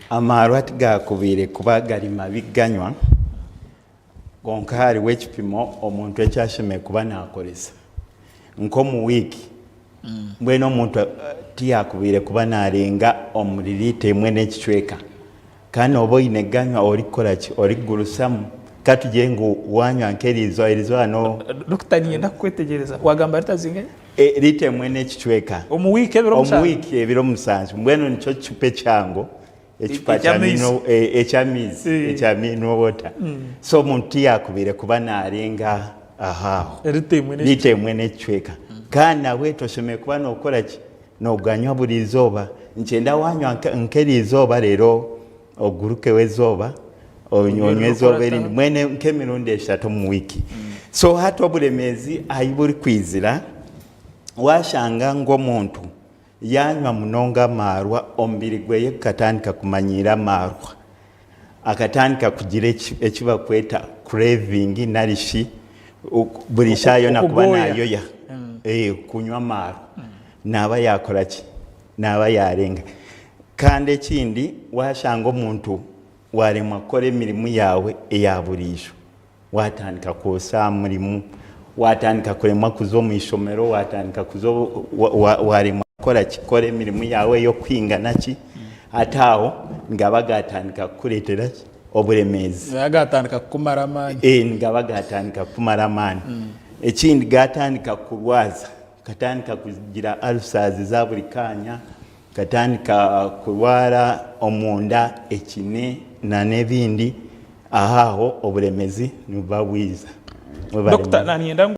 Amarwa tigakubire kuba gali mabi ganywa gonka haliwo ekipimo omuntu ekyashemeye kuba nakolesa nko mu wiiki mbwenu omuntu tiyakubire kuba narenga omulilita emwe n'ekicweka kandi oba oyine ganywa olikolaki oligulusamu katugire ngu wanywa nk'erizo hano Dr. Nienda kukwetegereza wagamba litazinge lita emwe n'ekicweka omu wiiki ebiro 7 mbwenu nicho kicupa kyango ekipa ekyamizi ekya mineral water so omuntu yakubire kuba narenga ahaho lita emwe n'ekicweka kandi nawe toshemeye kuba nokolaki noganywa buli izooba nkyenda wanywa nk'erizooba leero ogurukewo ezooba onywe ezooba erindi mwene nk'emirundi 3 mu wiiki so hati obulemezi ayibuli kwizira washanga ng'omuntu yanywa munonga amarwa omubiri gweye katandika kumanyira amarwa akatandika kugira ekibakweta craving narishi buli shayo nakuba nayoya kunywa amarwa naba yakolaki naba yarenga kandi ekindi washanga omuntu waremwa kukora emirimu yawe eya bulijo watandika kwosa murimu watandika kuremwa kuza omu ishomero watandika kuza waremwa kukora emirimu yawe yo kwinga naki ataho ngaba gatandika kukuletera obulemezi gatandika kukumara amaani ngaba gatandika kukumara amaani ekindi gatandika kulwaza katandika kugira ulcers za buli kanya katandika kulwara omunda ekine na nebindi ahaho obulemezi nuba bwiza Dr. Nienda